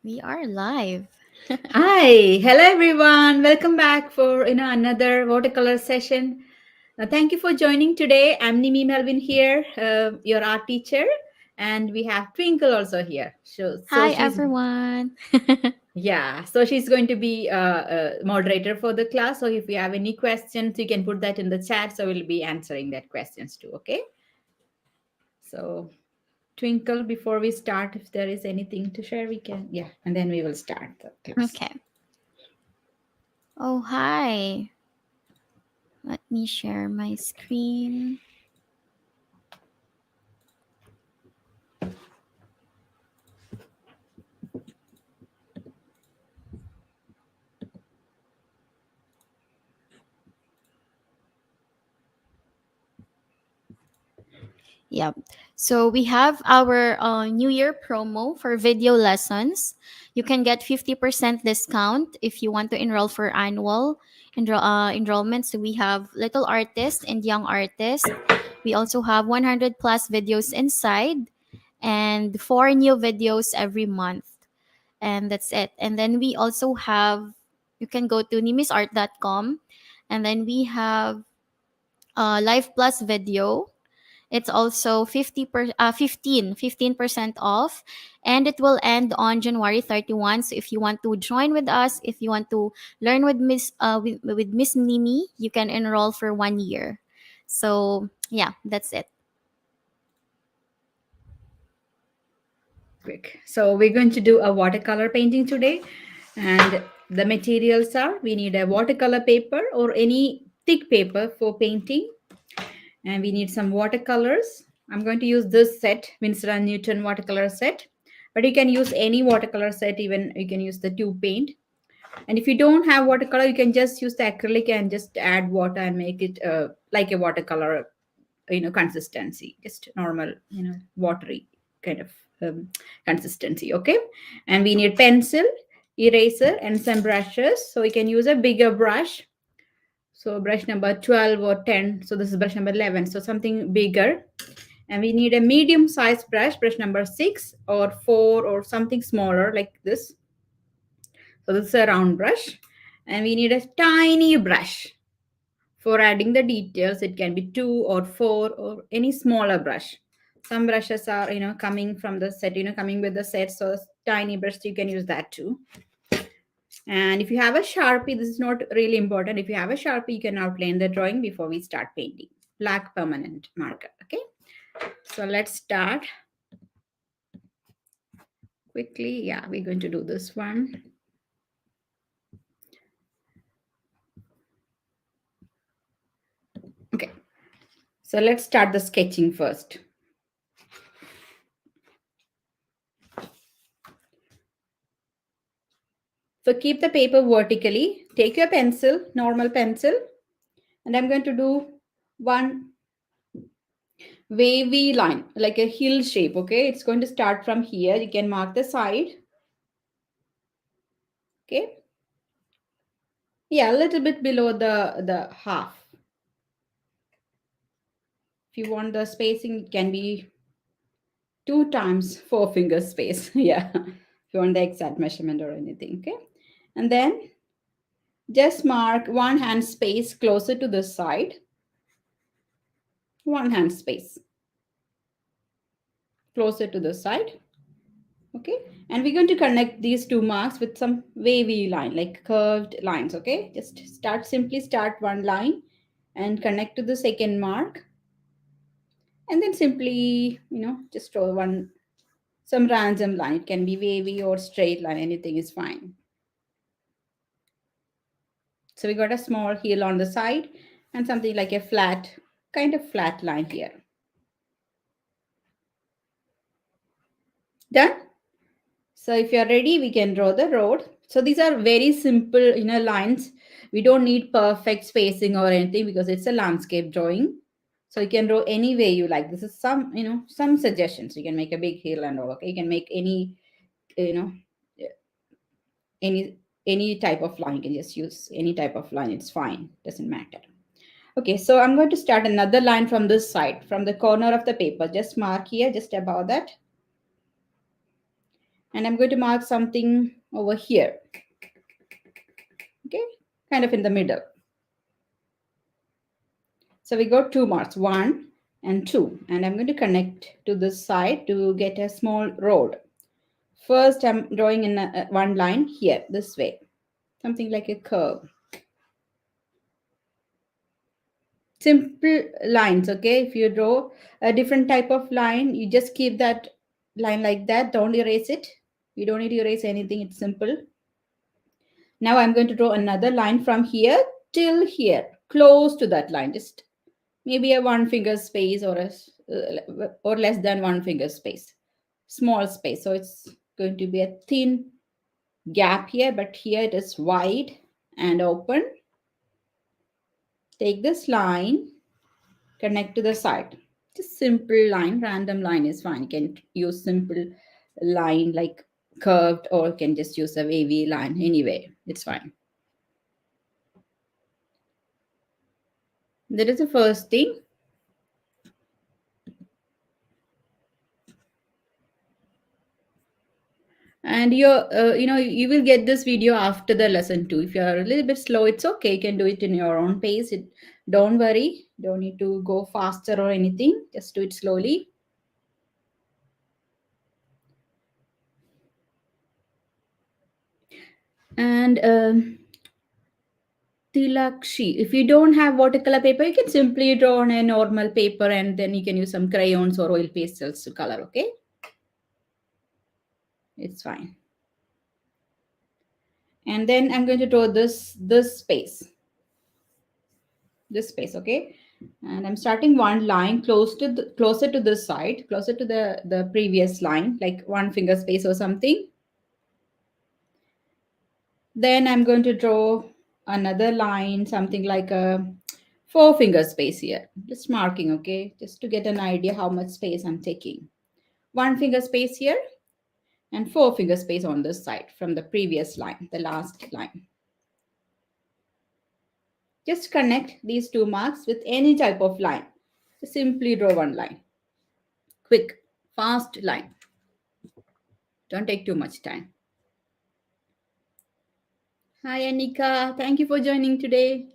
We are live. Hi, hello everyone. Welcome back for another watercolor session. Thank you for joining today. I'm Nimi Melvin here, your art teacher, and we have Twinkle also here. So Hi, she's everyone. so she's going to be a moderator for the class. So if you have any questions, you can put that in the chat. So we'll be answering that questions too. Okay. So Twinkle, before we start, if there is anything to share, we can and then we will start the class. Okay. Oh, hi. Let me share my screen. Yep. So we have our New Year promo for video lessons. You can get 50% discount if you want to enroll for annual enrollment. So we have little artists and young artists. We also have 100 plus videos inside and 4 new videos every month. And that's it. And then we also have, you can go to nimisart.com, and then we have Live Plus Video. It's also 15% off, and it will end on January 31. So if you want to join with us, if you want to learn with Miss Nimi, you can enroll for 1 year. So yeah, that's it. Quick. So we're going to do a watercolor painting today, and the materials are we need a watercolor paper or any thick paper for painting, and we need some watercolors. I'm going to use this set, Winsor & Newton watercolor set, but you can use any watercolor set, even you can use the tube paint. And if you don't have watercolor, you can just use the acrylic and just add water and make it like a watercolor consistency, just normal watery kind of consistency. Okay, and we need pencil, eraser, and some brushes. So we can use a bigger brush, so brush number 12 or 10. So this is brush number 11, so something bigger. And we need a medium size brush number 6 or 4 or something smaller like this. So this is a round brush. And we need a tiny brush for adding the details. It can be 2 or 4 or any smaller brush. Some brushes are coming from the set, coming with the set. So tiny brush, you can use that too. And if you have a Sharpie, this is not really important. If you have a Sharpie, you can outline the drawing before we start painting. Black permanent marker. Okay, so let's start quickly. Yeah, we're going to do this one. Okay, so let's start the sketching first. So keep the paper vertically. Take your pencil, normal pencil, and I'm going to do one wavy line, like a hill shape. Okay, it's going to start from here. You can mark the side. Okay, yeah, a little bit below the half. If you want the spacing, it can be 2 times 4 finger space. Yeah, if you want the exact measurement or anything. Okay, and then just mark one hand space closer to the side. One hand space closer to the side. Okay, and we're going to connect these two marks with some wavy line, like curved lines. Okay, just simply start one line and connect to the second mark, and then simply just draw some random line. It can be wavy or straight line, anything is fine. So we got a small heel on the side and something like a kind of flat line here. Done. So if you're ready, we can draw the road. So these are very simple, lines. We don't need perfect spacing or anything because it's a landscape drawing. So you can draw any way you like. This is some suggestions. You can make a big hill and all. Okay, you can make you know, any any type of line. You can just use any type of line. It's fine. Doesn't matter. Okay, so I'm going to start another line from this side, from the corner of the paper. Just mark here, just above that. And I'm going to mark something over here. Okay, kind of in the middle. So we got two marks, 1 and 2, and I'm going to connect to this side to get a small road. First, I'm drawing in one line here, this way, something like a curve. Simple lines, okay? If you draw a different type of line, you just keep that line like that. Don't erase it. You don't need to erase anything. It's simple. Now I'm going to draw another line from here till here, close to that line. Just maybe a one finger space or less than one finger space, small space. So it's going to be a thin gap here, but here it is wide and open. Take this line, connect to the side. Just simple line, random line is fine. You can use simple line like curved, or you can just use a wavy line. Anyway, it's fine. That is the first thing. And you will get this video after the lesson too. If you're a little bit slow, it's okay. You can do it in your own pace. Don't worry. Don't need to go faster or anything. Just do it slowly. And Tilakshi, if you don't have watercolor paper, you can simply draw on a normal paper, and then you can use some crayons or oil pastels to color, okay? It's fine. And then I'm going to draw this space. This space, okay? And I'm starting one line closer to this side, closer to the previous line, like one finger space or something. Then I'm going to draw another line, something like a 4 finger space here. Just marking, okay? Just to get an idea how much space I'm taking. 1 finger space here and 4 finger space on this side from the previous line, the last line. Just connect these two marks with any type of line. Just simply draw one line. Quick, fast line. Don't take too much time. Hi, Anika. Thank you for joining today.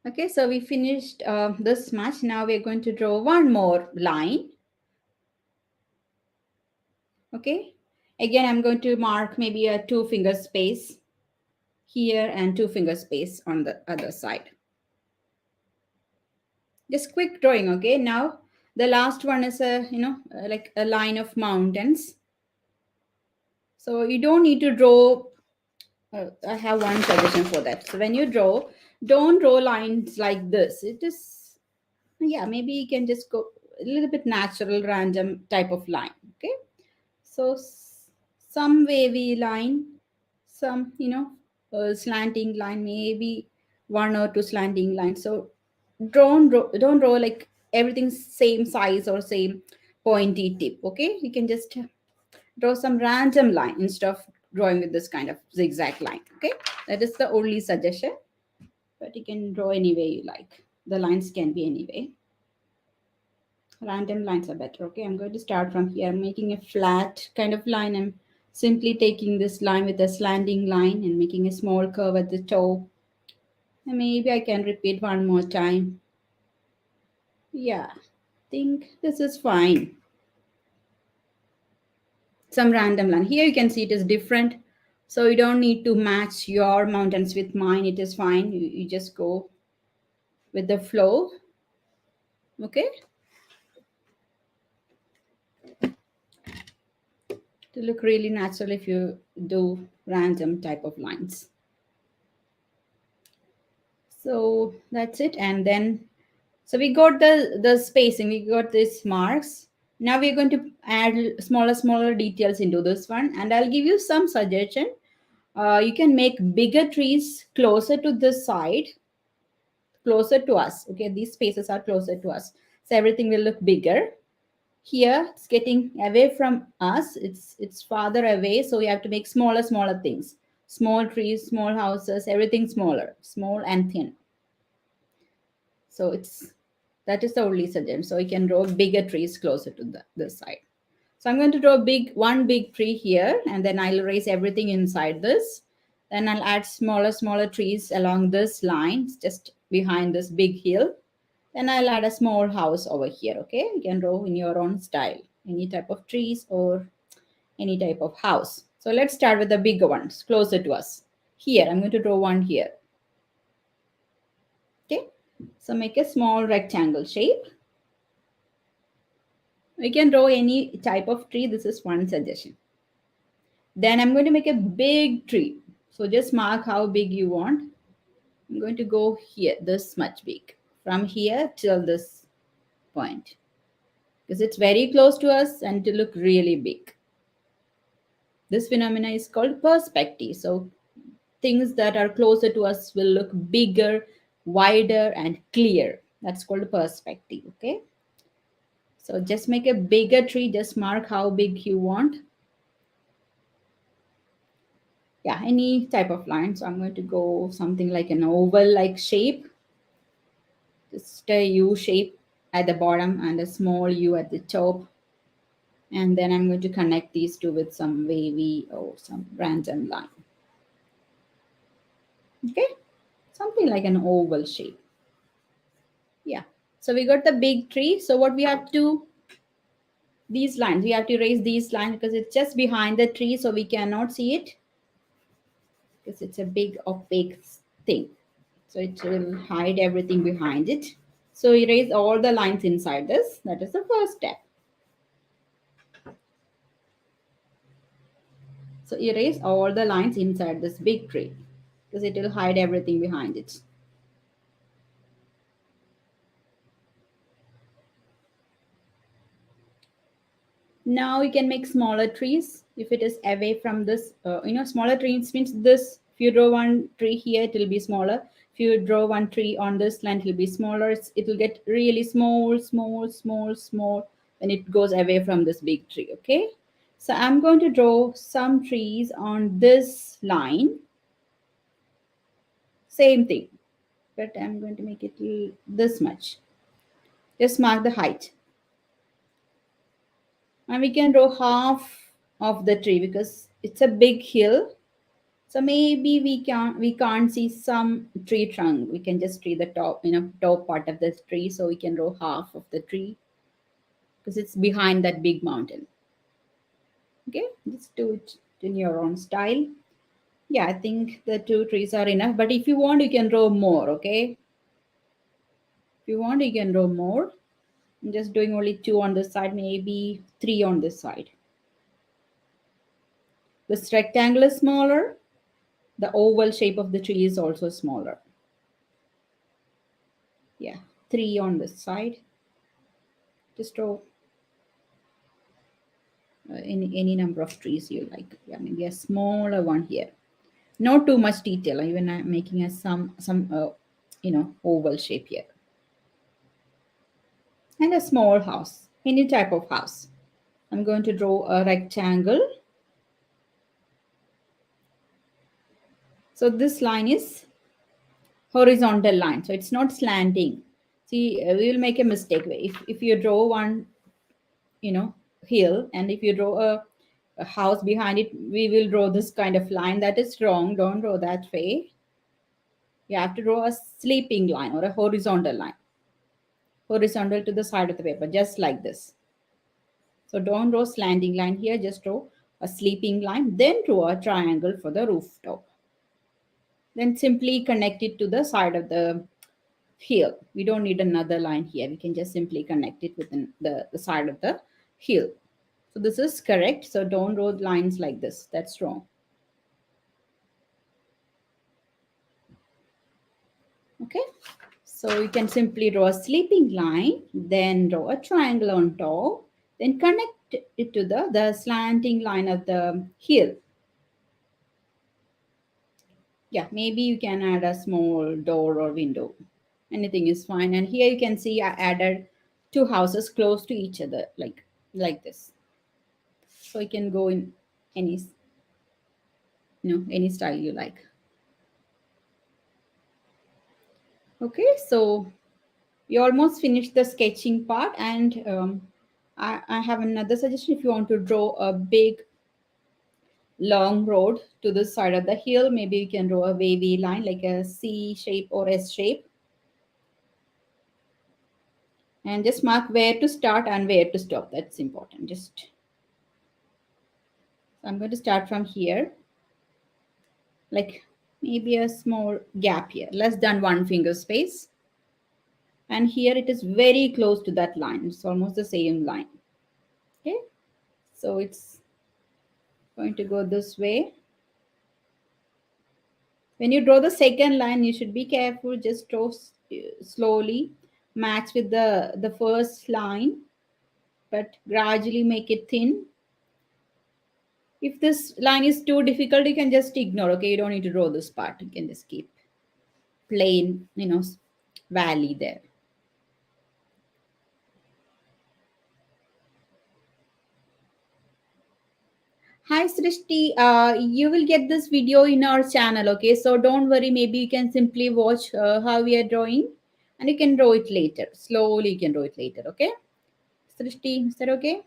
Okay, so we finished this much. Now we're going to draw one more line. Okay, again, I'm going to mark maybe a 2 finger space here and 2 finger space on the other side. Just quick drawing, okay? Now the last one is like a line of mountains. So you don't need to draw. I have one suggestion for that. So when you draw, don't draw lines like this. It is, yeah, maybe you can just go a little bit natural, random type of line. Okay. So some wavy line, some, slanting line, maybe 1 or 2 slanting lines. So don't draw like everything same size or same pointy tip. Okay. You can just draw some random line instead of drawing with this kind of zigzag line. Okay, that is the only suggestion, but you can draw any way you like. The lines can be any way. Random lines are better. Okay, I'm going to start from here. I'm making a flat kind of line. I'm simply taking this line with a slanting line and making a small curve at the toe. And maybe I can repeat one more time. Yeah, I think this is fine. Some random line. Here you can see it is different. So you don't need to match your mountains with mine. It is fine. You just go with the flow. Okay. To look really natural if you do random type of lines. So that's it. And then, so we got the spacing. We got these marks. Now we're going to add smaller details into this one. And I'll give you some suggestion. You can make bigger trees closer to this side, closer to us. Okay, these spaces are closer to us, so everything will look bigger. Here it's getting away from us, it's farther away, so we have to make smaller things. Small trees, small houses, everything smaller, small and thin. So it's that is the only suggestion. So you can draw bigger trees closer to this side. So I'm going to draw one big tree here, and then I'll erase everything inside this. Then I'll add smaller trees along this line, just behind this big hill. Then I'll add a small house over here. Okay, you can draw in your own style, any type of trees or any type of house. So let's start with the bigger ones closer to us. Here, I'm going to draw one here. Okay, so make a small rectangle shape. You can draw any type of tree. This is one suggestion. Then I'm going to make a big tree. So just mark how big you want. I'm going to go here, this much big. From here till this point. Because it's very close to us and to look really big. This phenomena is called perspective. So things that are closer to us will look bigger, wider, and clear. That's called perspective. Okay. So just make a bigger tree. Just mark how big you want. Yeah, any type of line. So I'm going to go something like an oval like shape, just a U shape at the bottom and a small U at the top. And then I'm going to connect these two with some wavy or some random line. Okay, something like an oval shape. Yeah, so we got the big tree. So what we have to, these lines, we have to erase these lines because it's just behind the tree, so we cannot see it because it's a big opaque thing. So it will hide everything behind it. So erase all the lines inside this. That is the first step. So erase all the lines inside this big tree because it will hide everything behind it. Now you can make smaller trees if it is away from this. Smaller trees means this. If you draw one tree here, it will be smaller. If you draw one tree on this line, it will be smaller. It will get really small when it goes away from this big tree. Okay. So I'm going to draw some trees on this line. Same thing, but I'm going to make it this much. Just mark the height. And we can draw half of the tree because it's a big hill. So maybe we can't see some tree trunk. We can just see the top part of the tree. So we can draw half of the tree because it's behind that big mountain. Okay, just do it in your own style. Yeah, I think the two trees are enough. But if you want, you can draw more. Okay, if you want, you can draw more. I'm just doing only two on this side, maybe three on this side. This rectangle is smaller. The oval shape of the tree is also smaller. Yeah, three on this side. Just draw any number of trees you like. Yeah, maybe a smaller one here. Not too much detail. Even I'm making a some oval shape here. And a small house, any type of house. I'm going to draw a rectangle. So this line is horizontal line, so it's not slanting. See, we will make a mistake. If you draw one, hill, and if you draw a house behind it, we will draw this kind of line. That is wrong. Don't draw that way. You have to draw a sleeping line or a horizontal line, horizontal to the side of the paper, just like this. So don't draw slanting line here, just draw a sleeping line, then draw a triangle for the rooftop. Then simply connect it to the side of the hill. We don't need another line here. We can just simply connect it within the side of the hill. So this is correct. So don't draw lines like this. That's wrong. Okay. So you can simply draw a sleeping line, then draw a triangle on top, then connect it to the slanting line of the hill. Yeah, maybe you can add a small door or window. Anything is fine. And here you can see I added two houses close to each other, like this. So you can go in any style you like. Okay, so We almost finished the sketching part, and I have another suggestion. If you want to draw a big long road to the side of the hill, maybe you can draw a wavy line like a C shape or S shape, and just mark where to start and where to stop. That's important. Just so I'm going to start from here, like maybe a small gap here, less than one finger space. And here it is very close to that line. It's almost the same line. Okay, so it's going to go this way. When you draw the second line, you should be careful. Just draw slowly, match with the first line, but gradually make it thin. If this line is too difficult, you can just ignore. Okay, you don't need to draw this part. You can just keep plain, valley there. Hi Srishti, you will get this video in our channel, okay? So don't worry, maybe you can simply watch how we are drawing and you can draw it later. Slowly you can draw it later, okay? Srishti, is that okay?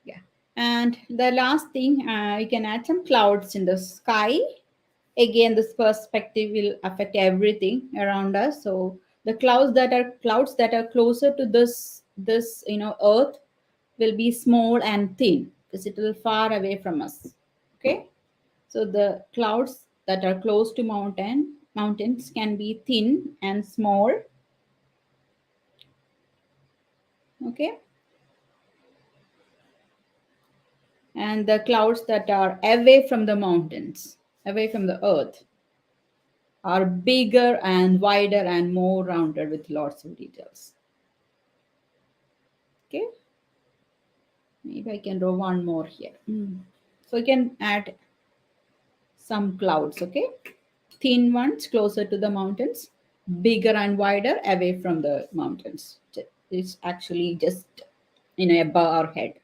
Yeah. And the last thing, you can add some clouds in the sky. Again, this perspective will affect everything around us. So the clouds that are closer to this earth will be small and thin because it will far away from us. Okay, so the clouds that are close to mountains can be thin and small. Okay, and the clouds that are away from the mountains, away from the earth, are bigger and wider and more rounded with lots of details. Okay, maybe I can draw one more here. So you can add some clouds, okay? Thin ones closer to the mountains, bigger and wider away from the mountains. It's actually just above our head.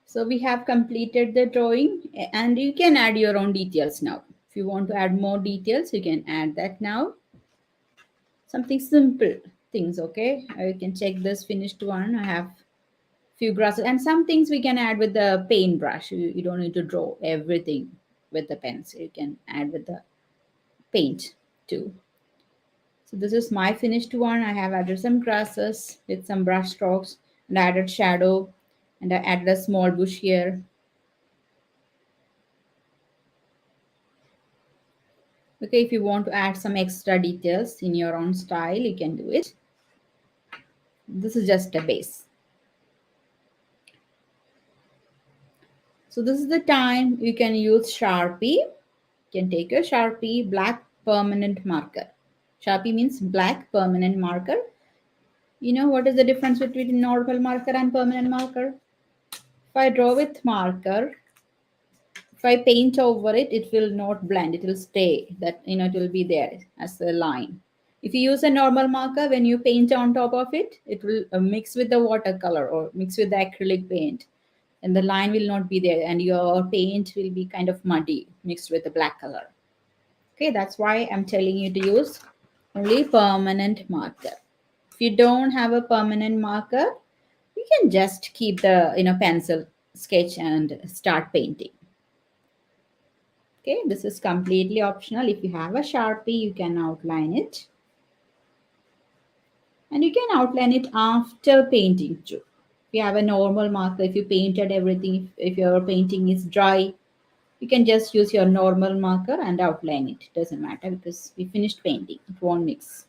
So we have completed the drawing, and you can add your own details now. If you want to add more details, you can add that now. Something simple things, okay? You can check this finished one. I have few grasses and some things we can add with the paintbrush. You don't need to draw everything with the pencil. You can add with the paint too. So this is my finished one. I have added some grasses with some brush strokes and added shadow, and I added a small bush here. Okay, if you want to add some extra details in your own style, you can do it. This is just a base. So this is the time you can use Sharpie. You can take a Sharpie black permanent marker. Sharpie means black permanent marker. You know what is the difference between normal marker and permanent marker? If I draw with marker, if I paint over it, it will not blend. It will stay. It will be there as a line. If you use a normal marker, when you paint on top of it, it will mix with the watercolor or mix with the acrylic paint, and the line will not be there, and your paint will be kind of muddy mixed with the black color. Okay, that's why I'm telling you to use only permanent marker. If you don't have a permanent marker, you can just keep the pencil sketch and start painting. Okay, this is completely optional. If you have a Sharpie, you can outline it. And you can outline it after painting too. If you have a normal marker, if you painted everything, if your painting is dry, you can just use your normal marker and outline it. It doesn't matter because we finished painting. It won't mix.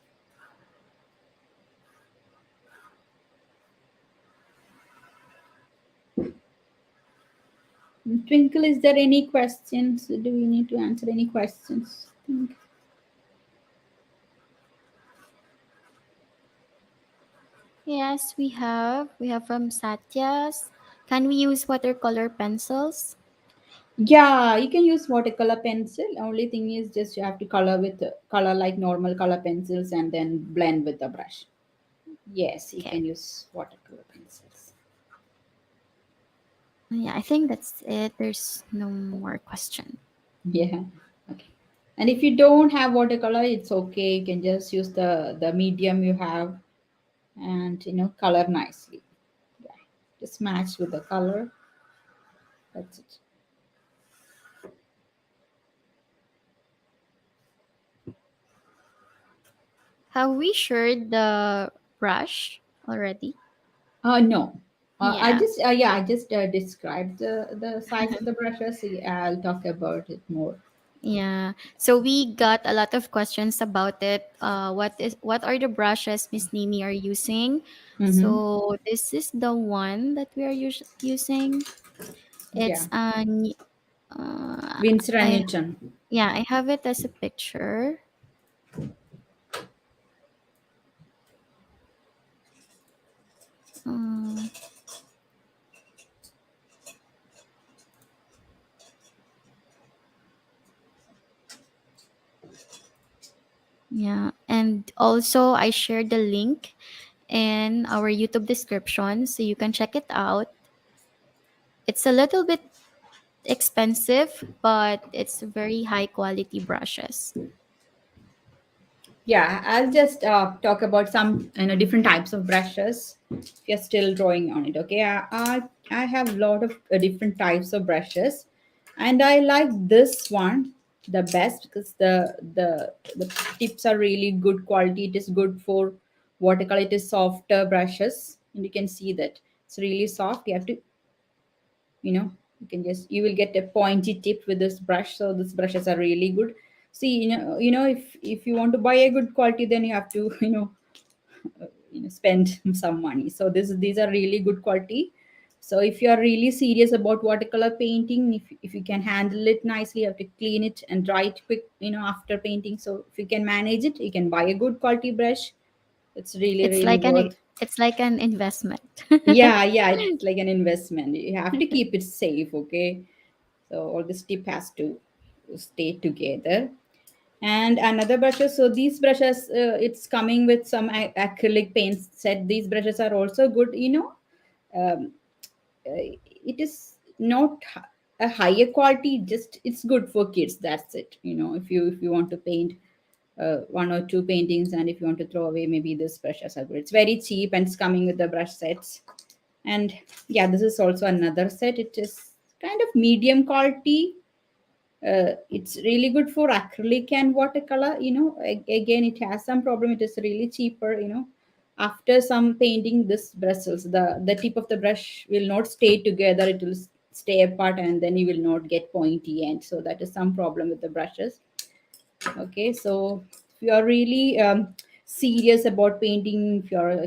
Twinkle, is there any questions? Do we need to answer any questions? Yes, we have. We have from Satyas. Can we use watercolor pencils? Yeah, you can use watercolor pencil. Only thing is just you have to color with color like normal color pencils and then blend with the brush. Yes, you Okay. can use watercolor pencils. Yeah, I think that's it. There's no more question. Yeah. Okay. And if you don't have watercolor, it's okay. You can just use the medium you have and color nicely. Yeah. Just match with the color. That's it. Have we shared the brush already? No. I Yeah. just yeah, I just described the size of the brushes. Yeah, I'll talk about it more. Yeah. So we got a lot of questions about it. What are the brushes Miss Nimi are using? Mm-hmm. So this is the one that we are using. Yeah. It's an Winsor and I Newton. yeah, I have it as a picture. Um, yeah, and also I shared the link in our YouTube description so you can check it out. It's a little bit expensive, but it's very high quality brushes. Yeah, I'll just talk about some different types of brushes. If you're still drawing on it, okay? I have a lot of different types of brushes, and I like this one the best because the tips are really good quality. It is good for watercolor. It is softer brushes, and you can see that it's really soft. You have to you know you will get a pointy tip with this brush, so these brushes are really good. See, if you want to buy a good quality, then you have to spend some money. So these are really good quality. So if you are really serious about watercolor painting, if you can handle it nicely, you have to clean it and dry it quick after painting. So if you can manage it, you can buy a good quality brush. It's really It's really like an worth. it's like an investment. Yeah, yeah, it's like an investment. You have to keep it safe, okay? So all this tip has to stay together. And another brushes. So these brushes, it's coming with some acrylic paints set. These brushes are also good. Um, it is not a higher quality. Just it's good for kids. That's it. If you want to paint one or two paintings, and if you want to throw away, maybe this brushes are good. It's very cheap and it's coming with the brush sets. And yeah, this is also another set. It is kind of medium quality. It's really good for acrylic and watercolor. Again, it has some problem. It is really cheaper. After some painting, this bristles, the tip of the brush will not stay together. It will stay apart, and then you will not get pointy end. So that is some problem with the brushes. Okay, so if you are really serious about painting, if you are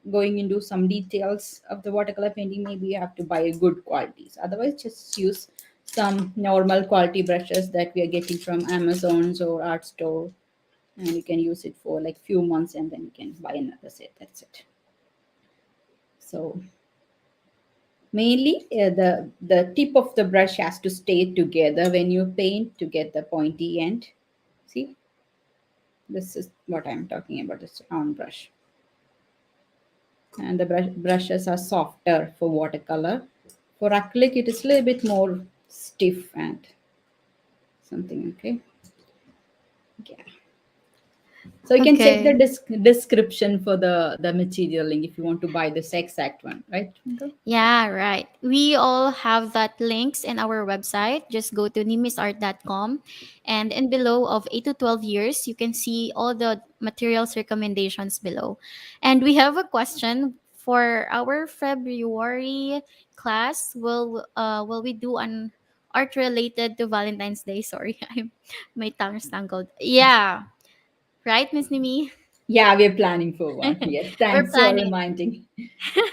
going into some details of the watercolor painting, maybe you have to buy a good qualities. Otherwise, just use some normal quality brushes that we are getting from Amazon's or art store, and you can use it for like few months, and then you can buy another set. That's it. So mainly, the tip of the brush has to stay together when you paint to get the pointy end. See, this is what I'm talking about. This round brush, and the brushes are softer for watercolor. For acrylic, it is a little bit more stiff and something. Okay, yeah. So you can check the Okay. description for the material link if you want to buy this exact one, right, Twinkle? Yeah, right. We all have that links in our website. Just go to nimisart.com, and in below of 8 to 12 years, you can see all the materials recommendations below. And we have a question for our February class. Will we do an art related to Valentine's Day? Sorry, my tongue is tangled. Yeah, right, Miss Nimi? Yeah, we're planning for one. Yes, We're thanks for planning. reminding.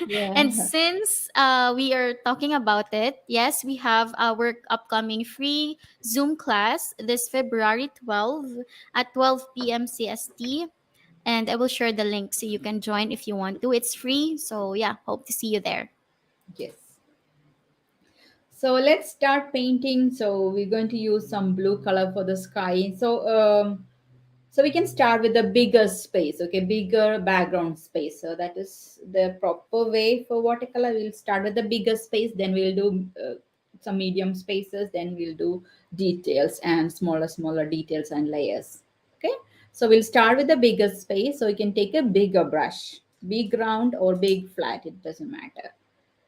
And Yeah. since we are talking about it, yes, we have our upcoming free Zoom class this February 12 at 12 p.m. CST. And I will share the link so you can join if you want to. It's free. So, yeah, hope to see you there. Yes. So let's start painting. So we're going to use some blue color for the sky. So So we can start with the bigger space, okay, bigger background space. So that is the proper way for watercolor. We'll start with the bigger space, then we'll do some medium spaces, then we'll do details and smaller details and layers. Okay, so we'll start with the bigger space. So you can take a bigger brush, big round or big flat, it doesn't matter.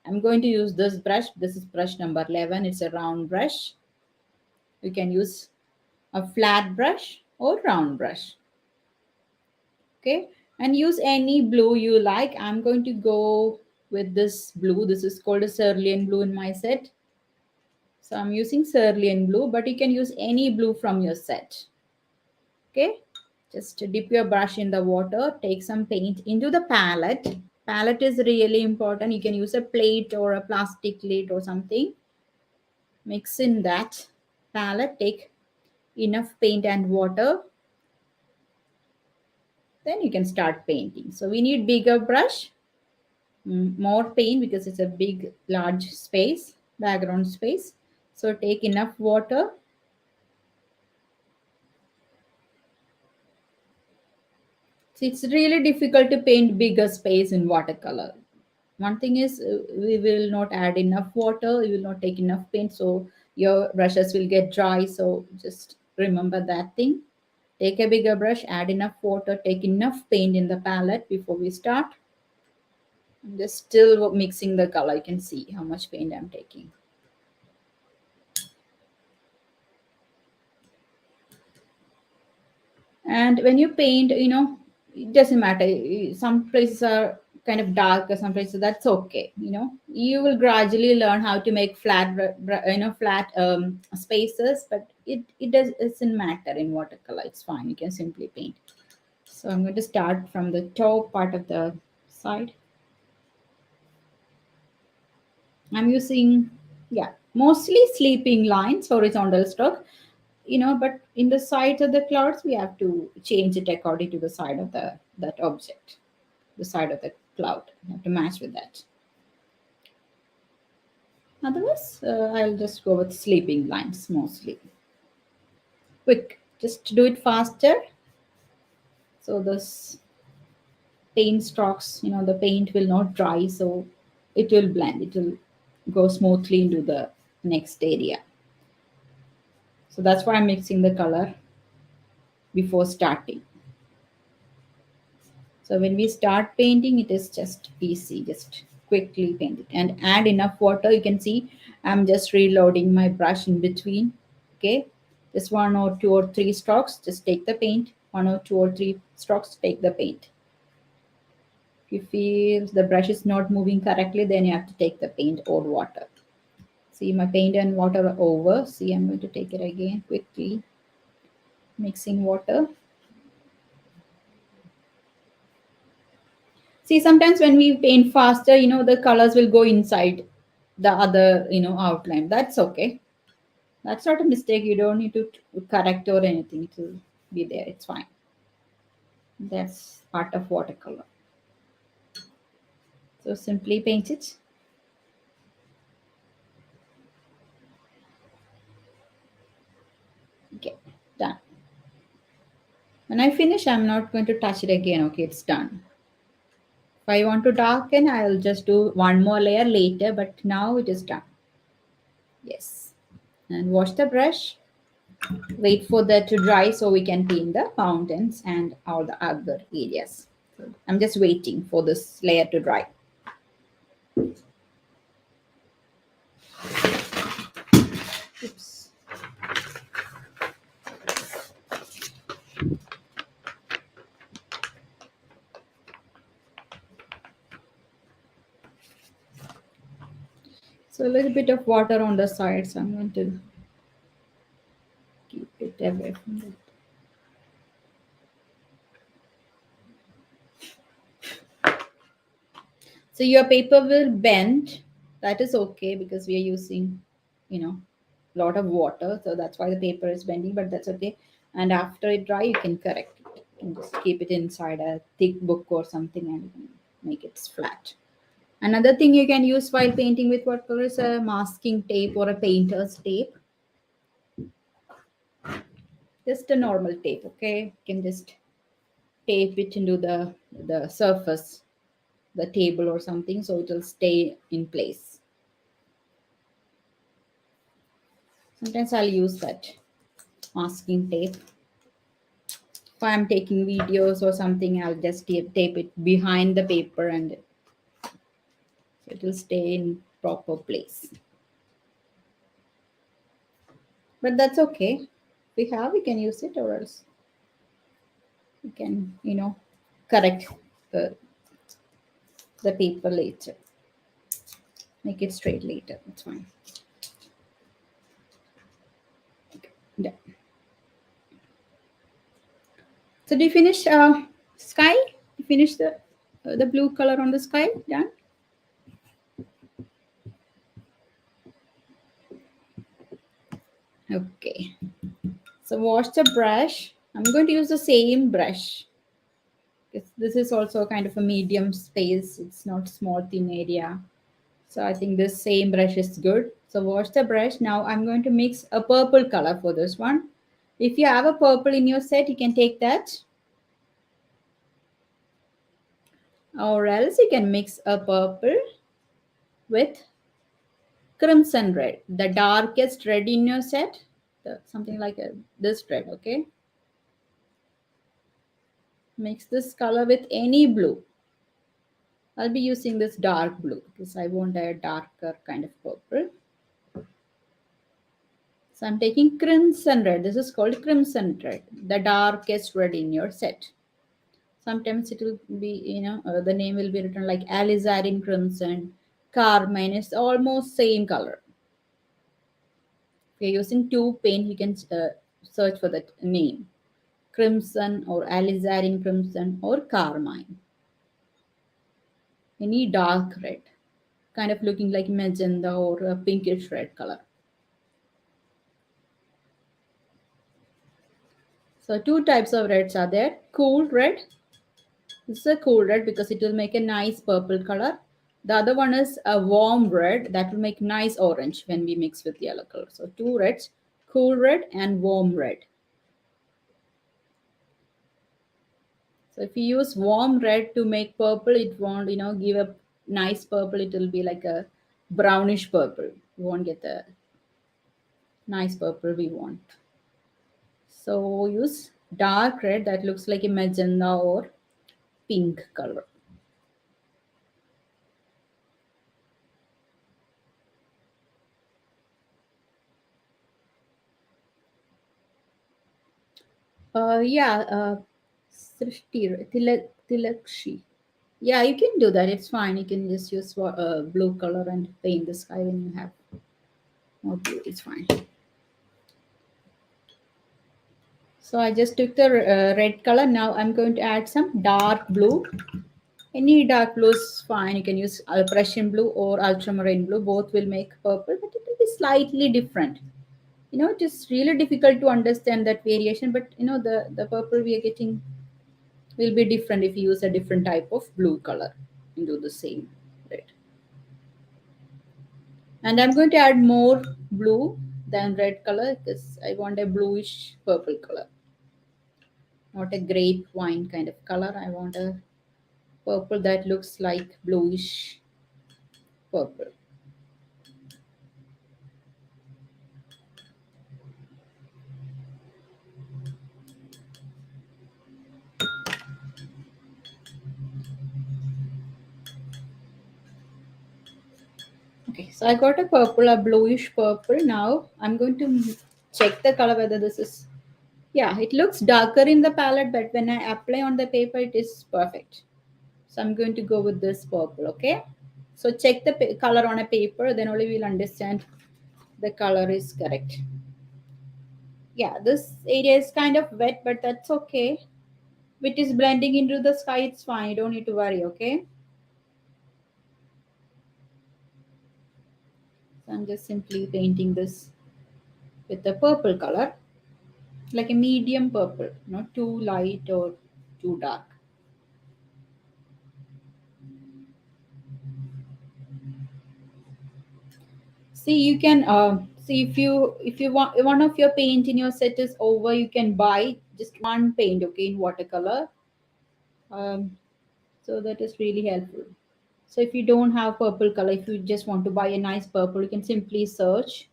I'm going to use this brush. This is brush number 11. It's a round brush. You can use a flat brush or round brush. Okay, and use any blue you like. I'm going to go with this blue. This is called a cerulean blue in my set. So I'm using cerulean blue, but you can use any blue from your set. Okay, just dip your brush in the water, take some paint into the palette. Palette is really important. You can use a plate or a plastic lid or something. Mix in that palette, take enough paint and water, then you can start painting. So we need bigger brush, more paint because it's a big large space, background space. So take enough water. So it's really difficult to paint bigger space in watercolor. One thing is we will not add enough water, we will not take enough paint, so your brushes will get dry. So just remember that thing. Take a bigger brush, add enough water, take enough paint in the palette before we start. I'm just still mixing the color. You can see how much paint I'm taking. And when you paint, it doesn't matter. Some places are kind of dark or some places that's okay. You will gradually learn how to make flat, flat spaces, but it doesn't matter in watercolor. It's fine. You can simply paint. So I'm going to start from the top part of the side. I'm using, yeah, mostly sleeping lines, horizontal stroke, but in the sides of the clouds, we have to change it according to the side of that object, the side of the cloud. You have to match with that. Otherwise, I'll just go with sleeping lines mostly. Quick, just do it faster. So this paint strokes, the paint will not dry, so it will blend. It will go smoothly into the next area. So that's why I'm mixing the color before starting. So when we start painting, it is just easy, just quickly paint it and add enough water. You can see I'm just reloading my brush in between. Okay, just one or two or three strokes, just take the paint. One or two or three strokes, take the paint. If you feel the brush is not moving correctly, then you have to take the paint or water. See, my paint and water are over. See, I'm going to take it again quickly, mixing water. See, sometimes when we paint faster, the colors will go inside the other, outline. That's okay. That's not a mistake. You don't need to correct or anything to be there. It's fine. That's part of watercolor. So simply paint it. Okay, done. When I finish, I'm not going to touch it again. Okay, it's done. If I want to darken, I'll just do one more layer later, but now it is done. Yes. And wash the brush. Wait for that to dry so we can paint the mountains and all the other areas. So I'm just waiting for this layer to dry. Oops. So a little bit of water on the side, so I'm going to keep it away from that. So your paper will bend. That is okay because we are using, a lot of water. So that's why the paper is bending, but that's okay. And after it dry, you can correct it. You can just keep it inside a thick book or something and you can make it flat. Another thing you can use while painting with watercolor is a masking tape or a painter's tape. Just a normal tape, okay? You can just tape it into the surface, the table or something, so it will stay in place. Sometimes I'll use that masking tape. If I'm taking videos or something, I'll just tape it behind the paper and it will stay in proper place. But that's okay. If we have, we can use it, or else we can, correct the, the paper later. Make it straight later. That's fine. Yeah. So do you finish sky? You finish the blue color on the sky? Done? Okay. So wash the brush. I'm going to use the same brush. This is also kind of a medium space. It's not small thin area. So I think this same brush is good. So wash the brush. Now I'm going to mix a purple color for this one. If you have a purple in your set, you can take that. Or else you can mix a purple with crimson red, the darkest red in your set, something like this red, okay? Mix this color with any blue. I'll be using this dark blue because I want a darker kind of purple. So I'm taking crimson red. This is called crimson red, the darkest red in your set. Sometimes it will be, the name will be written like alizarin crimson, carmine. It's almost same color. If you're using two paint, you can search for that name. Crimson or alizarin crimson or carmine. Any dark red, kind of looking like magenta or a pinkish red color. So two types of reds are there. Cool red. This is a cool red because it will make a nice purple color. The other one is a warm red that will make nice orange when we mix with yellow color. So two reds, cool red and warm red. So if you use warm red to make purple, it won't, give a nice purple. It will be like a brownish purple. You won't get the nice purple we want. So use dark red that looks like a magenta or pink color. Yeah, Srishti, Tilakshi. Yeah, you can do that. It's fine. You can just use blue color and paint the sky when you have more blue. It's fine. So I just took the red color. Now I'm going to add some dark blue. Any dark blue is fine. You can use Prussian blue or ultramarine blue. Both will make purple, but it will be slightly different. It is really difficult to understand that variation, but the purple we are getting will be different if you use a different type of blue color into the same red. And I'm going to add more blue than red color because I want a bluish purple color, not a grape wine kind of color. I want a purple that looks like bluish purple. Okay, so I got a purple, a bluish purple. Now I'm going to check the color whether this is, yeah, it looks darker in the palette, but when I apply on the paper, it is perfect. So I'm going to go with this purple, okay? So check the color on a paper, then only we'll understand the color is correct. Yeah, this area is kind of wet, but that's okay. If it is blending into the sky, it's fine. You don't need to worry, okay? So I'm just simply painting this with the purple color, like a medium purple, not too light or too dark. See, you can So if you want one of your paint in your set is over, you can buy just one paint, okay, in watercolor. Um, so that is really helpful. So if you don't have purple color, if you just want to buy a nice purple, you can simply search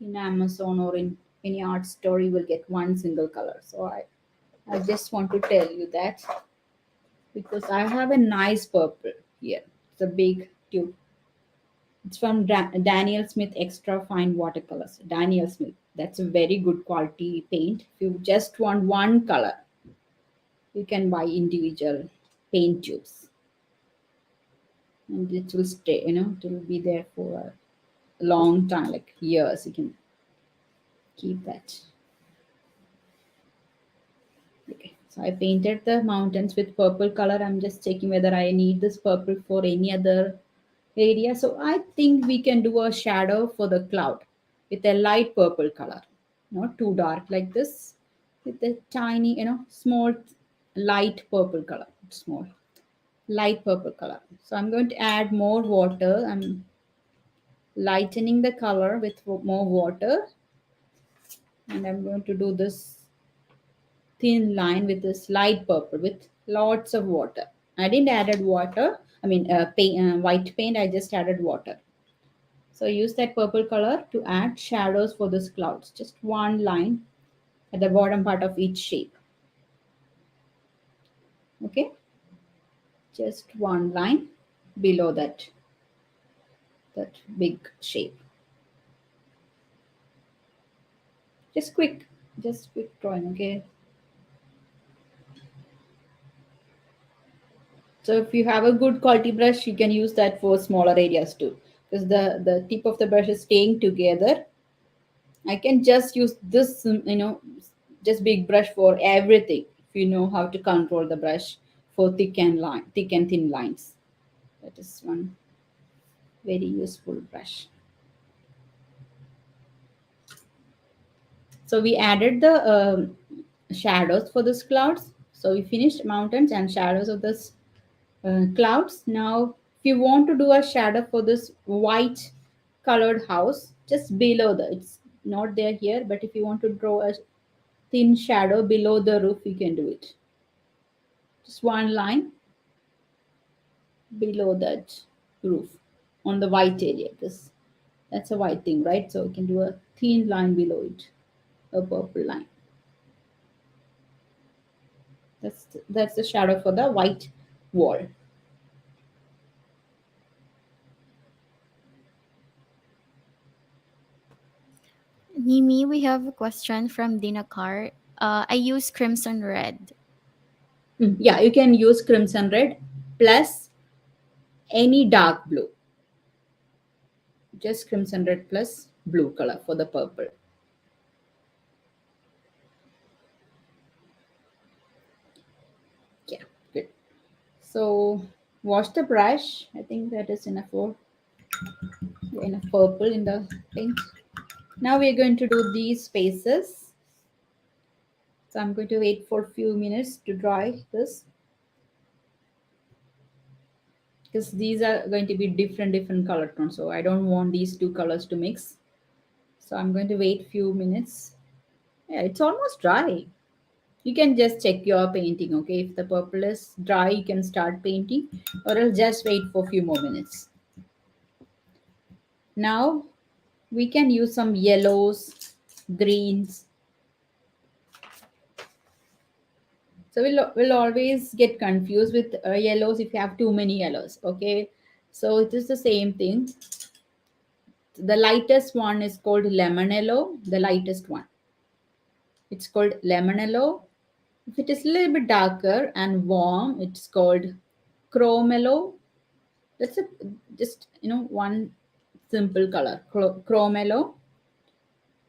in Amazon or in any art store. You will get one single color. So I just want to tell you that because I have a nice purple here. It's a big tube. It's from Daniel Smith Extra Fine Watercolors. Daniel Smith. That's a very good quality paint. If you just want one color, you can buy individual paint tubes, and it will stay. It will be there for a long time, like years. You can keep that. Okay. So I painted the mountains with purple color. I'm just checking whether I need this purple for any other area. So I think we can do a shadow for the cloud with a light purple color, not too dark like this, with a tiny, small light purple color, small light purple color. So I'm going to add more water. I'm lightening the color with more water, and I'm going to do this thin line with this light purple with lots of water. I didn't added water. I mean, white paint. I just added water. So use that purple color to add shadows for these clouds. Just one line at the bottom part of each shape. Okay, just one line below that big shape. Just quick, just quick drawing. Okay. So if you have a good quality brush, you can use that for smaller areas too, because the tip of the brush is staying together. I can just use this, just big brush for everything. If you know how to control the brush for thick and thin lines, that is one very useful brush. So we added the shadows for these clouds. So we finished mountains and shadows of this clouds. Now, if you want to do a shadow for this white colored house, just below it's not there here, but if you want to draw a thin shadow below the roof, you can do it. Just one line below that roof on the white area, because that's a white thing, right? So we can do a thin line below it, a purple line. That's the shadow for the white wall. Nimi, we have a question from Dinakar. I use crimson red. Yeah, you can use crimson red plus any dark blue. Just crimson red plus blue color for the purple. Yeah, good. So wash the brush. I think that is enough for enough purple in the paint. Now we are going to do these spaces. So I'm going to wait for a few minutes to dry this, because these are going to be different color tones. So I don't want these two colors to mix. So I'm going to wait few minutes. Yeah, it's almost dry. You can just check your painting, okay? If the purple is dry, you can start painting, or else just wait for a few more minutes. Now we can use some yellows, greens. So we'll always get confused with yellows if you have too many yellows, okay? So it is the same thing. The lightest one is called lemon yellow, the lightest one. It's called lemon yellow. If it is a little bit darker and warm, it's called chrome yellow. That's a just one simple color, chrome yellow.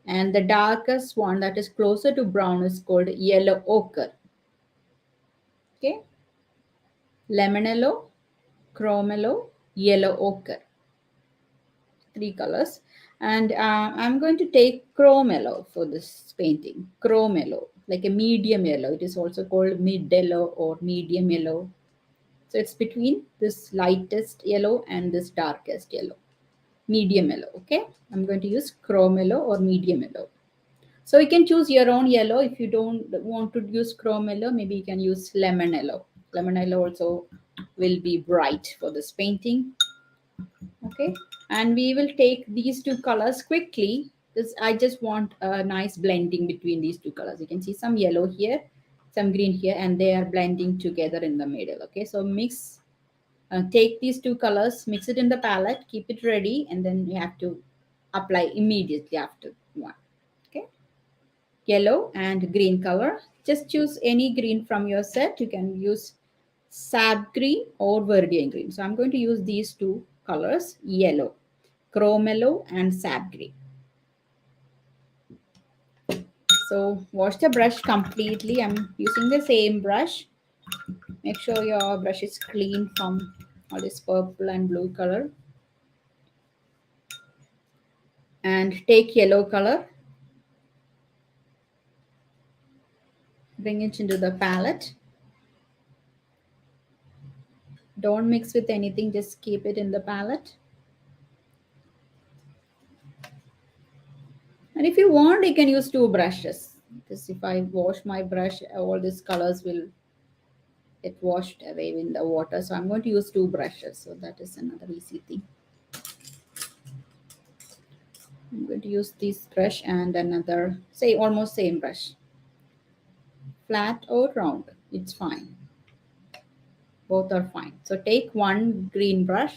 And the darkest one that is closer to brown is called yellow ochre. Okay, lemon yellow, chrome yellow, yellow ochre, three colors. And I'm going to take chrome yellow for this painting. Chrome yellow, like a medium yellow. It is also called mid yellow or medium yellow. So it's between this lightest yellow and this darkest yellow. medium yellow. Okay, I'm going to use chrome yellow or medium yellow. So you can choose your own yellow. If you don't want to use chrome yellow, maybe you can use lemon yellow. Lemon yellow also will be bright for this painting. Okay, and we will take these two colors quickly because I just want a nice blending between these two colors. You can see some yellow here, some green here, and they are blending together in the middle. Okay, so mix, take these two colors, mix it in the palette, keep it ready, and then you have to apply immediately after one. Okay, yellow and green color. Just choose any green from your set. You can use sap green or viridian green. So I'm going to use these two colors, yellow, chrome yellow and sap green. So wash the brush completely. I'm using the same brush. Make sure your brush is clean from all this purple and blue color. And take yellow color, bring it into the palette. Don't mix with anything, just keep it in the palette. And if you want, you can use two brushes. Because if I wash my brush, all these colors will get washed away in the water. So I'm going to use two brushes. So that is another easy thing. I'm going to use this brush and another, say almost same brush. Flat or round, it's fine. Both are fine. So take one green brush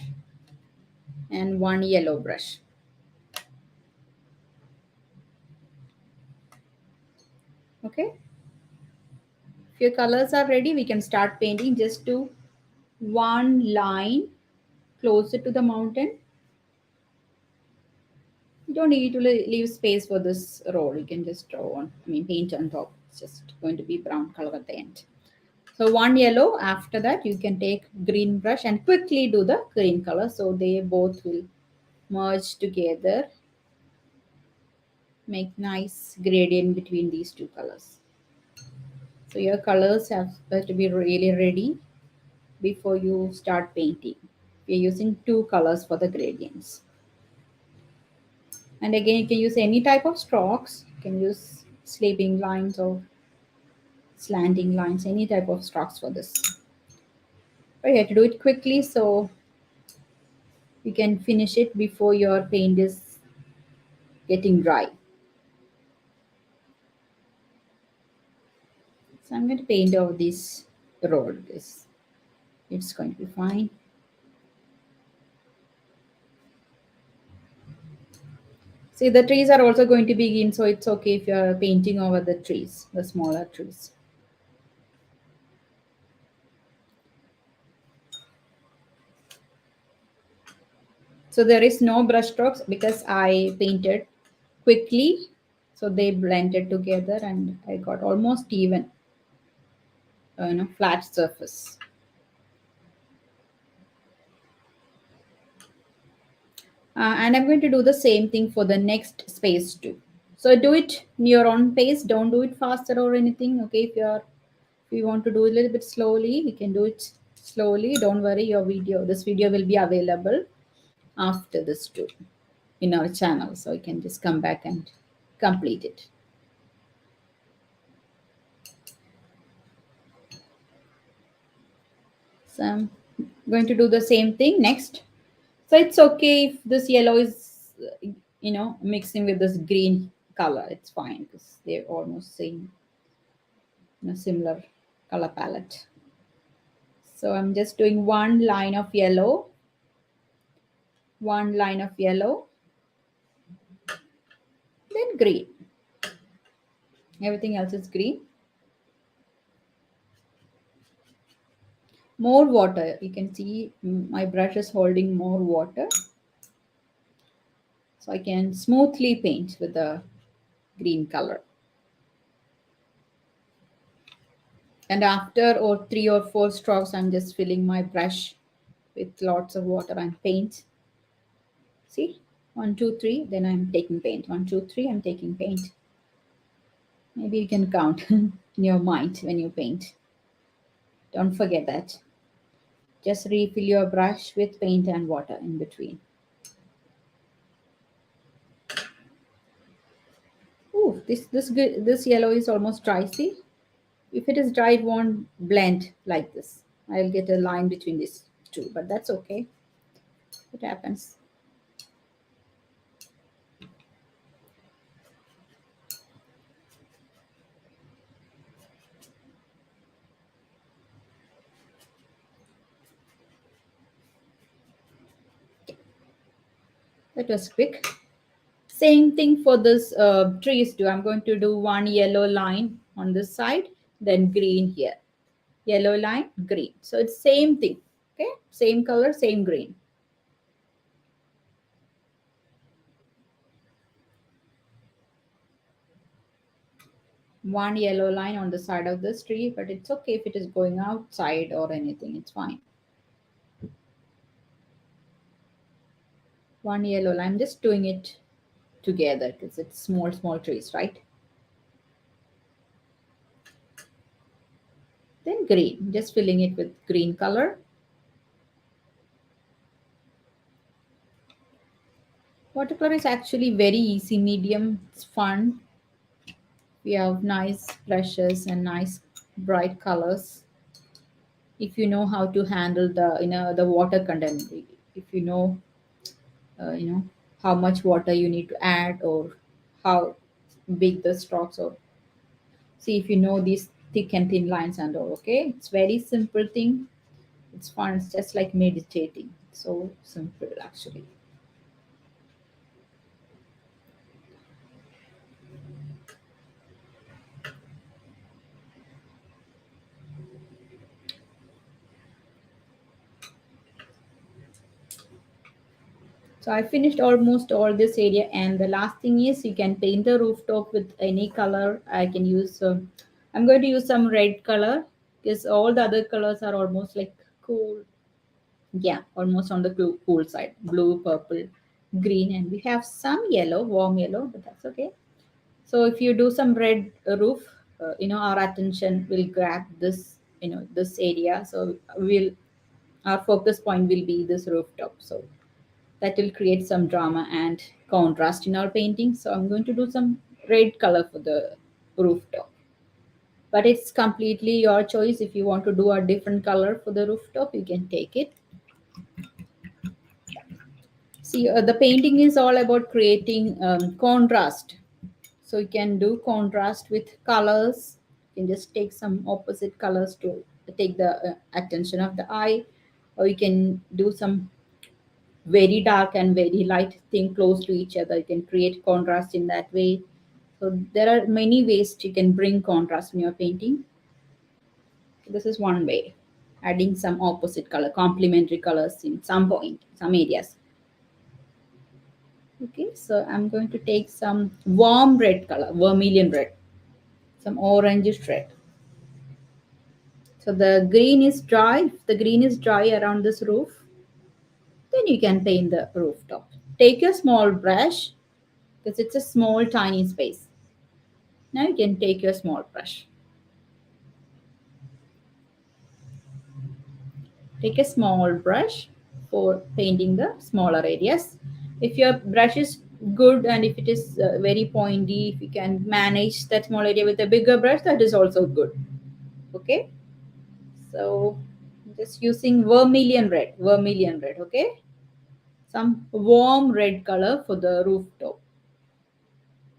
and one yellow brush. Okay. If your colors are ready, we can start painting. Just do one line closer to the mountain. You don't need to leave space for this roll. You can just draw on, paint on top. It's just going to be brown color at the end. So one yellow, after that you can take green brush and quickly do the green color. So they both will merge together. Make nice gradient between these two colors. So your colors have to be really ready before you start painting. We're using two colors for the gradients. And again, you can use any type of strokes. You can use sleeping lines or slanting lines, any type of strokes for this. But you have to do it quickly so you can finish it before your paint is getting dry. So I'm going to paint over this road. It's going to be fine. See, the trees are also going to begin, so it's okay if you're painting over the trees, the smaller trees. So there is no brush strokes because I painted quickly. So they blended together and I got almost even, flat surface. And I'm going to do the same thing for the next space too. So do it in your own pace. Don't do it faster or anything. Okay, if you want to do it a little bit slowly, you can do it slowly. Don't worry, this video will be available after this too in our channel. So you can just come back and complete it. So I'm going to do the same thing next. So it's okay if this yellow is, mixing with this green color. It's fine because they're almost same, similar color palette. So I'm just doing one line of yellow, one line of yellow, then green. Everything else is green. More water. You can see my brush is holding more water. So I can smoothly paint with the green color. And after or 3 or 4 strokes, I'm just filling my brush with lots of water and paint. See, 1, 2, 3, then I'm taking paint. 1, 2, 3, I'm taking paint. Maybe you can count in your mind when you paint. Don't forget that. Just refill your brush with paint and water in between. This yellow is almost dry. See, if it is dry, it won't blend like this. I'll get a line between these two, but that's okay. It happens. That was quick. Same thing for this trees too. I'm going to do one yellow line on this side, then green here. Yellow line, green. So it's same thing. Okay, same color, same green. One yellow line on the side of this tree, but it's okay if it is going outside or anything. It's fine. One yellow line. I'm just doing it together because it's small, small trees, right? Then green, just filling it with green color. Watercolor is actually very easy medium. It's fun. We have nice brushes and nice bright colors. If you know how to handle the water content, if you know how much water you need to add or how big the strokes or see if you know these thick and thin lines and all. Okay, it's very simple thing. It's fun. It's just like meditating. So simple actually. So I finished almost all this area, and the last thing is you can paint the rooftop with any color. I can use. I'm going to use some red color because all the other colors are almost like cool. Yeah, almost on the cool side. Blue, purple, green, and we have some yellow, warm yellow, but that's okay. So if you do some red roof, our attention will grab this, this area. So our focus point will be this rooftop. So that will create some drama and contrast in our painting. So I'm going to do some red color for the rooftop. But it's completely your choice. If you want to do a different color for the rooftop, you can take it. See, the painting is all about creating contrast. So you can do contrast with colors. You can just take some opposite colors to take the attention of the eye, or you can do some very dark and very light thing close to each other. You can create contrast in that way. So there are many ways you can bring contrast in your painting. This is one way, adding some opposite color, complementary colors in some point, some areas. Okay, so I'm going to take some warm red color, vermilion red, some orangish red. So the green is dry. If the green is dry around this roof, then you can paint the rooftop. Take a small brush because it's a small, tiny space. Now you can take your small brush. Take a small brush for painting the smaller areas. If your brush is good and if it is very pointy, if you can manage that small area with a bigger brush, that is also good. Okay, so just using vermilion red. Okay, some warm red color for the rooftop.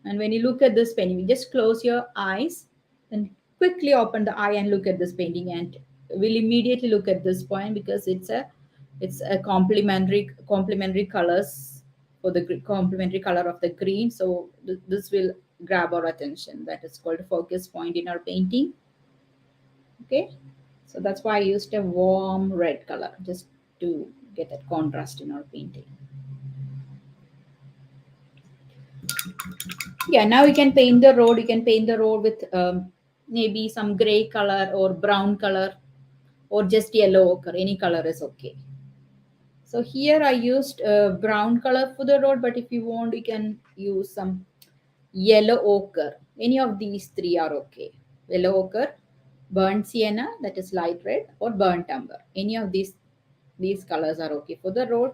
And when you look at this painting, you just close your eyes and quickly open the eye and look at this painting, and we'll immediately look at this point because it's a complementary colors for the complementary color of the green. So this will grab our attention. That is called a focus point in our painting. Okay, so that's why I used a warm red color just to get that contrast in our painting. Yeah, now you can paint the road. You can paint the road with maybe some gray color or brown color or just yellow ochre. Any color is okay. So here I used brown color for the road, but if you want, you can use some yellow ochre. Any of these three are okay. Yellow ochre, burnt sienna, that is light red, or burnt umber. Any of these colors are okay for the road.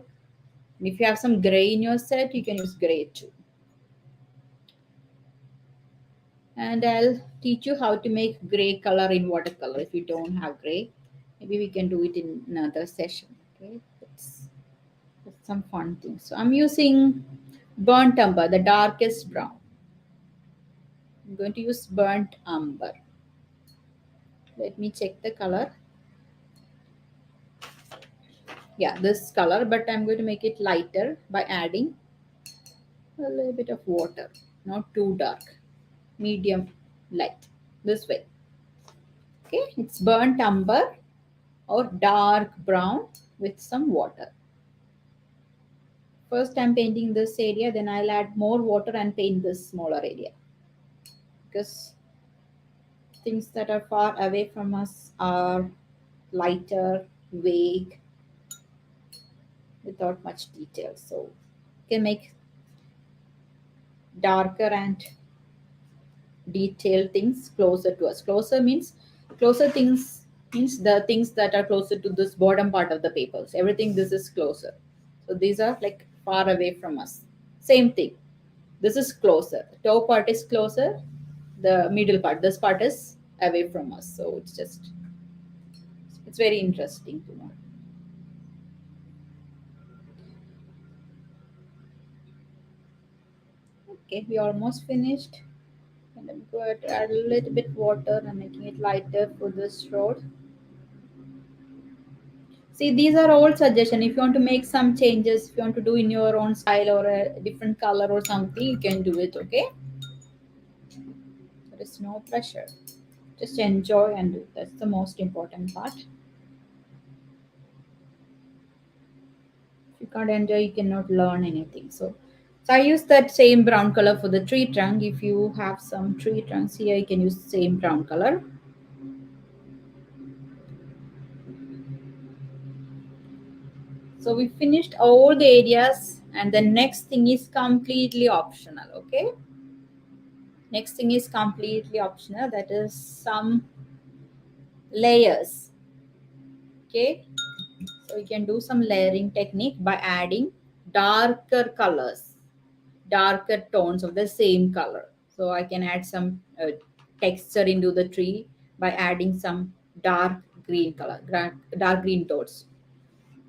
And if you have some gray in your set, you can use gray too. And I'll teach you how to make gray color in watercolor. If you don't have gray, maybe we can do it in another session. Okay, that's some fun things. So I'm using burnt umber, the darkest brown. I'm going to use burnt umber. Let me check the color. Yeah, this color, but I'm going to make it lighter by adding a little bit of water. Not too dark, medium light. This way. Okay, it's burnt umber or dark brown with some water. First I'm painting this area, then I'll add more water and paint this smaller area. Because things that are far away from us are lighter, vague, without much detail. So you can make darker and detailed things closer to us. Closer things means the things that are closer to this bottom part of the paper. So everything this is closer. So these are like far away from us. Same thing. This is closer. The top part is closer. The middle part, this part is away from us. So it's very interesting to know. Okay, we almost finished. And I'm going to add a little bit water and making it lighter for this road. See, these are all suggestions. If you want to make some changes, if you want to do in your own style or a different color or something, you can do it. Okay, there is no pressure. Just enjoy and do. That's the most important part. If you can't enjoy, you cannot learn anything. So I use that same brown color for the tree trunk. If you have some tree trunks here, you can use the same brown color. So we finished all the areas, and the next thing is completely optional. Okay, next thing is completely optional. That is some layers. Okay, so you can do some layering technique by adding darker colors, darker tones of the same color. So I can add some texture into the tree by adding some dark green color, dark green tones.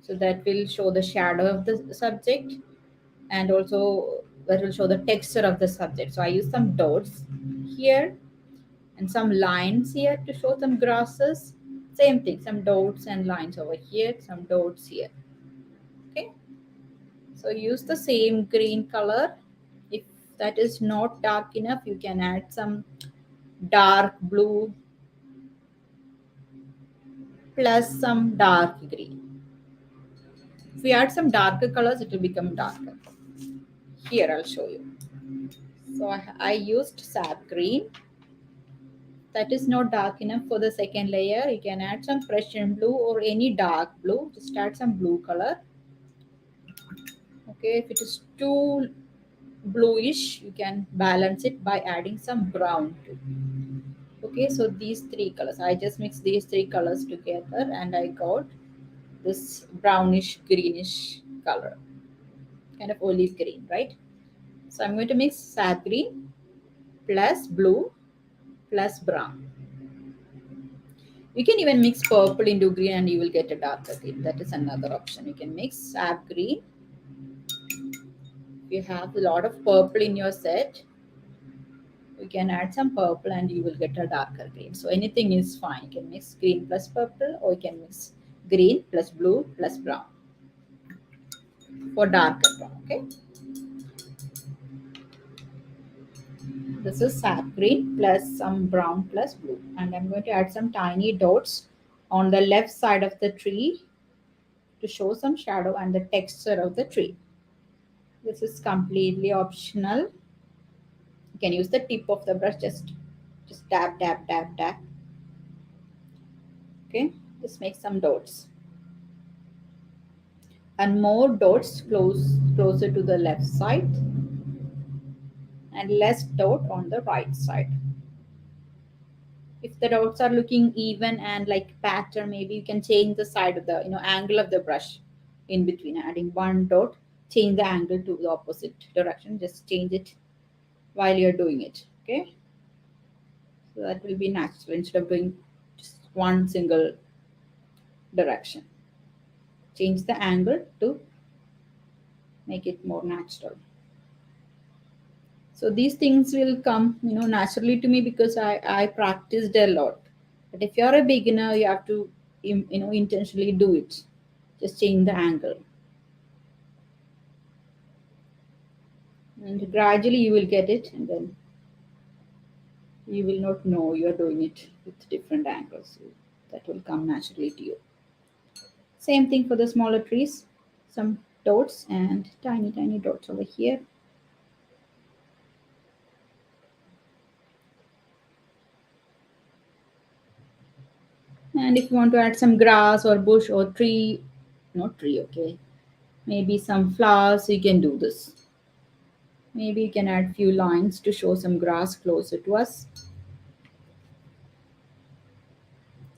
So that will show the shadow of the subject, and also that will show the texture of the subject. So I use some dots here and some lines here to show some grasses. Same thing, some dots and lines over here, some dots here. Okay, so use the same green color. If that is not dark enough, you can add some dark blue plus some dark green. If we add some darker colors, it will become darker. Here I'll show you. So I used sap green. That is not dark enough for the second layer. You can add some Prussian blue or any dark blue. Just add some blue color. Okay, if it is too bluish, you can balance it by adding some brown too. Okay, so these three colors, I just mixed these three colors together and I got this brownish greenish color, kind of olive green, right? So I'm going to mix sap green plus blue plus brown. You can even mix purple into green and you will get a darker green. That is another option. You can mix sap green. If you have a lot of purple in your set, you can add some purple and you will get a darker green. So anything is fine. You can mix green plus purple or you can mix green plus blue plus brown for darker brown. Okay. This is sap green plus some brown plus blue. And I'm going to add some tiny dots on the left side of the tree to show some shadow and the texture of the tree. This is completely optional. You can use the tip of the brush, just tap, tap, tap, tap. Okay, just make some dots. And more dots closer to the left side and less dot on the right side. If the dots are looking even and like pattern, maybe you can change the side of the angle of the brush in between. Adding one dot, change the angle to the opposite direction. Just change it while you're doing it. Okay. So that will be natural instead of doing just one single direction. Change the angle to make it more natural. So these things will come, naturally to me because I practiced a lot. But if you're a beginner, you have to, intentionally do it. Just change the angle, and gradually you will get it, and then you will not know you're doing it with different angles. So that will come naturally to you. Same thing for the smaller trees. Some dots and tiny, tiny dots over here. And if you want to add some grass or bush or tree, not tree, okay, maybe some flowers, you can do this. Maybe you can add few lines to show some grass closer to us.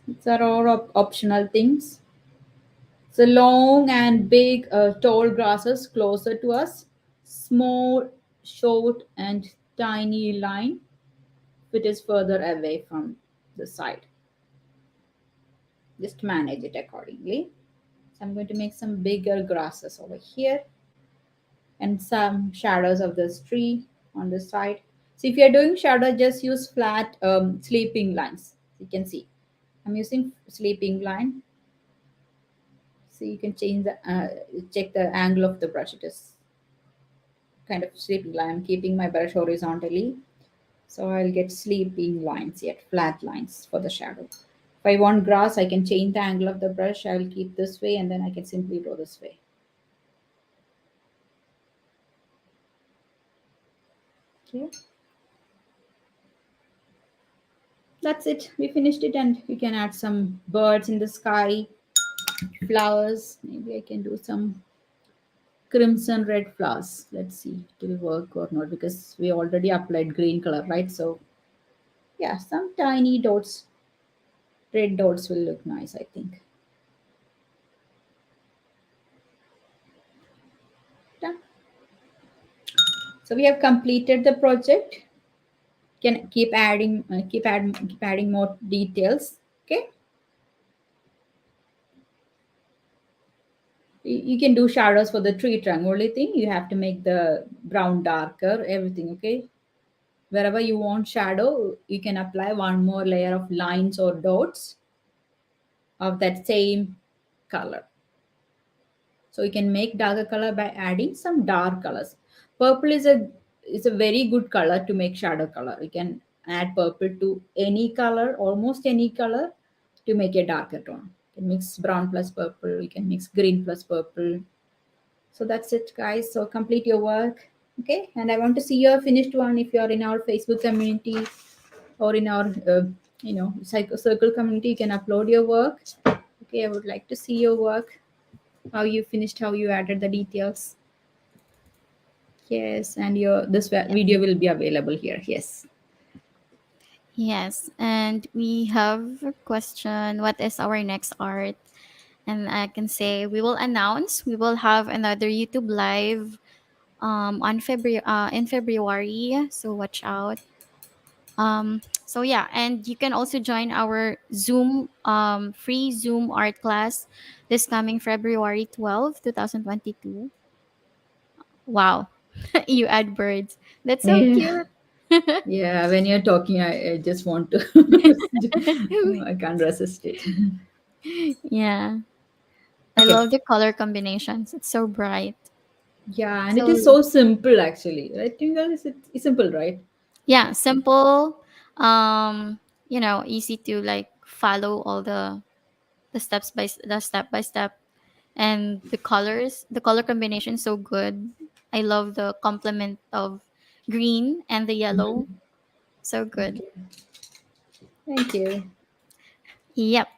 These are all optional things. So long and big, tall grasses closer to us. Small, short, and tiny line if it is further away from the side. Just manage it accordingly. So I'm going to make some bigger grasses over here and some shadows of this tree on the side. So if you're doing shadow, just use flat sleeping lines. You can see I'm using sleeping line. So you can change the check the angle of the brush. It is kind of sleeping line. I'm keeping my brush horizontally, so I'll get sleeping lines yet flat lines for the shadow. If I want grass, I can change the angle of the brush. I'll keep this way, and then I can simply draw this way. Okay, that's it. We finished it, and you can add some birds in the sky, flowers. Maybe I can do some crimson red flowers. Let's see, it will work or not because we already applied green color, right? So yeah, some tiny dots, red dots will look nice, I think. Done. So we have completed the project. Can keep adding, keep adding more details. Okay, you can do shadows for the tree trunk. Only thing you have to make the brown darker. Everything okay. Wherever you want shadow, you can apply one more layer of lines or dots of that same color. So you can make darker color by adding some dark colors. Purple is a very good color to make shadow color. You can add purple to any color, almost any color, to make a darker tone. You can mix brown plus purple. You can mix green plus purple. So that's it, guys. So complete your work. Okay, and I want to see your finished one. If you are in our Facebook community or in our circle community, you can upload your work. Okay, I would like to see your work, how you finished, how you added the details. Yes, and your this video will be available here. Yes. Yes, and we have a question. What is our next art? And I can say we will announce we will have another YouTube live on February in February. So watch out. So yeah, and you can also join our Zoom free Zoom art class this coming February 12, 2022. Wow. You add birds. That's so Yeah. cute. Yeah, when you're talking, I just want to, I can't resist it. Yeah. I Okay. love the color combinations. It's so bright. Yeah, and it is So so simple actually. I think that is it's simple, right? yeah, simple. Easy to like follow all the steps the step by step, and the color combination so good. I love the complement of green and the yellow. Mhm. So good. Okay. Thank you. Yep.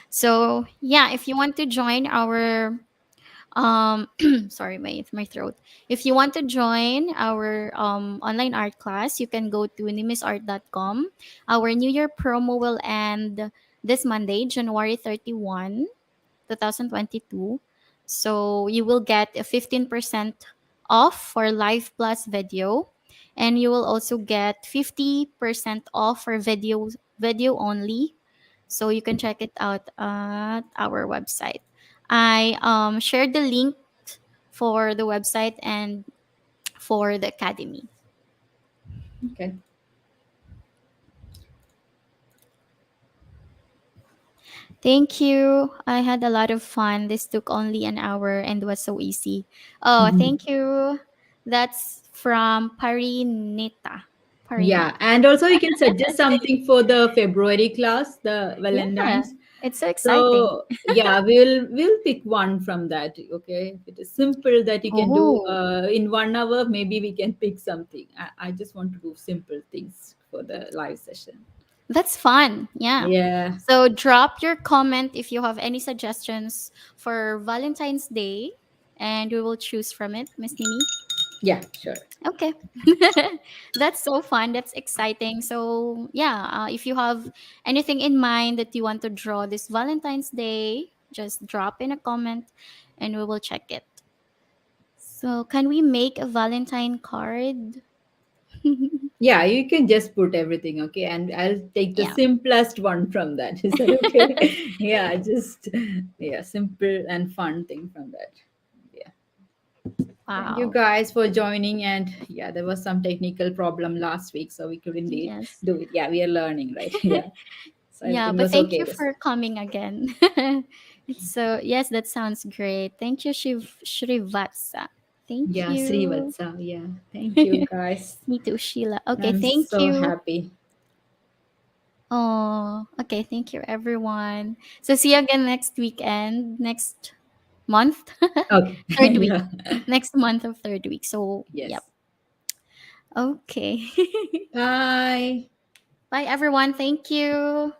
So yeah, if you want to join our sorry, my throat. If you want to join our online art class, you can go to nimisart.com. Our new year promo will end this Monday, January 31, 2022. So you will get a 15% off for live plus video, and you will also get 50% off for video only. So you can check it out at our website. I shared the link for the website and for the academy. Okay. Thank you. I had a lot of fun. This took only an hour and was so easy. Oh, thank you. That's from Parinita. Yeah, Parinita. and also you can suggest something for the February class, the Yeah, Valentine's. it's so exciting. So yeah, we'll pick one from that. Okay, if it is simple that you can do Oh, in 1 hour, maybe we can pick something. I just want to do simple things for the live session. that's fun. Yeah. Yeah, So drop your comment if you have any suggestions for Valentine's Day, and we will choose from it, Miss Nimi. yeah, sure. Okay. That's so fun. That's exciting. So, yeah, if you have anything in mind that you want to draw this Valentine's Day, just drop in a comment and we will check it. So, can we make a Valentine card? Yeah, you can just put everything, okay, and I'll take the Yeah. simplest one from that. Is that okay? Yeah, just yeah, simple and fun thing from that. Yeah. Thank you Wow. guys for joining. And yeah, there was some technical problem last week, so we couldn't Yes. do it. Yeah, we are learning, right? Yeah. So Yeah, everything but was thank okay you this for time. coming again. It's so, yes, that sounds great. Thank you, Shrivatsa. Thank Yeah, you. Srivatsa. Yeah. Thank you guys. Me too, Sheila. Okay, I'm thank so you. happy. Oh, okay. Thank you, everyone. So, see you again next weekend, next month, Okay. third week, Yeah. next month of third week. So, yep. Yes. Okay. Bye. Bye, everyone. Thank you.